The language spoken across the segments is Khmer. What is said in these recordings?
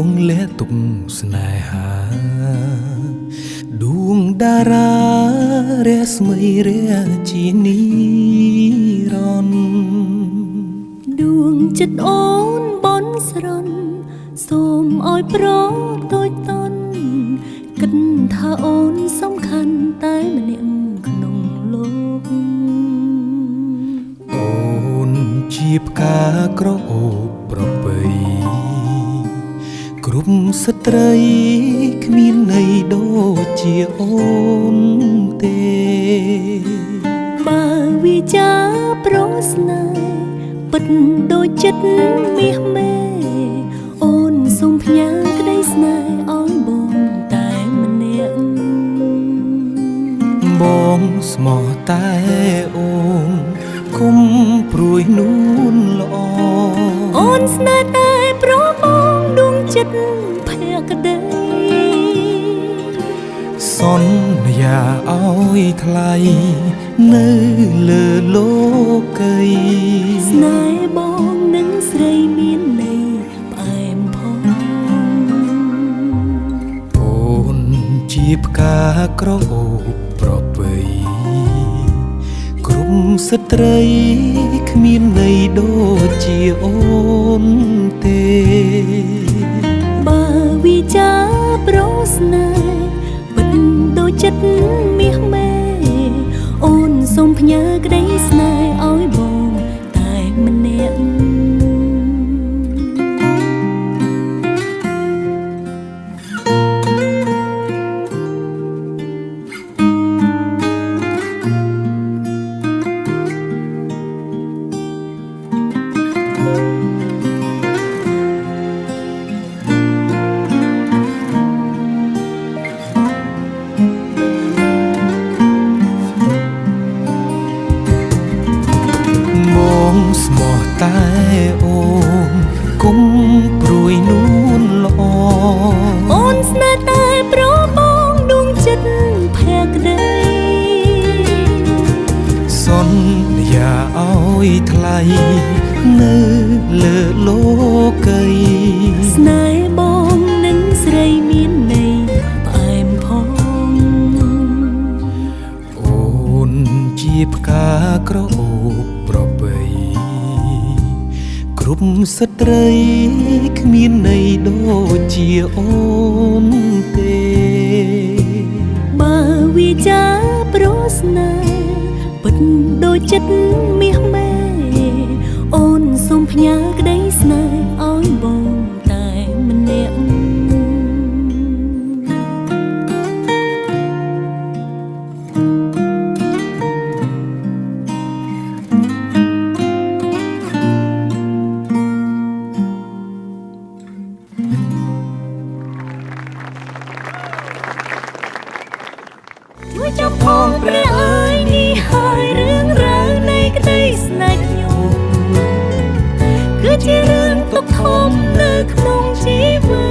ងលាទុកស្នេហាដួងតារារស្មីរាជានីរនដួងចិត្តអូនបនស្រន់សូមឲ្យប្រតូចតន់គិតថាអូនសំខាន់តែម្នាក់ក្នុងលោកអូនជាផ្កាក្រអូបប្របីគ្រប់ស្ត្រីគ្មានន័យដូចជាអូនទេបើវាចាប្រស្នេហ៍ពិតដូចចិត្តមាសមេអូនសូមផ្ញើក្តីស្នេហ៍ឲ្យបងតែម្នាក់បងស្មោះតែអូនគុំព្រួយនួនល្អអូនស្នេហ៍តែប្របងដួងចិត្តភក្តីសន្យាឲ្យថ្លៃនៅលើលោកីស្នេហ៍បងនឹងស្រីមានន័យផ្អែមផងអូនជាផ្កាក្រអូបប្របីគ្រប់ស្ត្រីគ្មានន័យដូចជាអូនទេបើវាចាប្រស្នេហ៍ពិតដូចចិត្តមាសមេអូនសូមផ្ញើក្តីស្នេហ៍ឲ្យបងតែម្នាក់ស្មោះតែអូនគុំព្រួយនួនល្អអូនស្នេហ៍តែប្របងដួងចិត្តភក្តីសន្យាឲ្យថ្លៃនៅលើលោកីស្នេហ៍បងនឹងស្រីមានន័យផ្អែមផងអូនជាផ្កាក្រអូបប្របីគ្រប់ស្ត្រីគ្មានន័យដូចជាអូនទេបើវាចាប្រស្នេហ៍ពិតដូចចិត្តមាសមេអូនសូមផ្ញើក្តីស្នេហ៍ឲ្យបងតែម្នាក់ជួយចាំផងព្រះអើយនេះហើយរឿងរ៉ាវនៃក្តីស្នេហ៍ខ្ញុំគឺជារឿងទុកធំនៅក្នុងជីវិ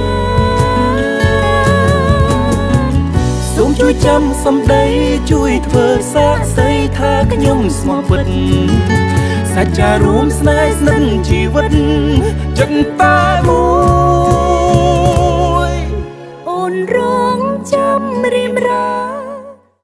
តសូមជួយចាំសម្ដីជួយធ្វើសាក្សីថាខ្ញុំស្មោះពិតសច្ចារួមស្នេហ៍ស្និទ្ធជីវិតចិត្តតែមួយអូនរងចាំរៀបរា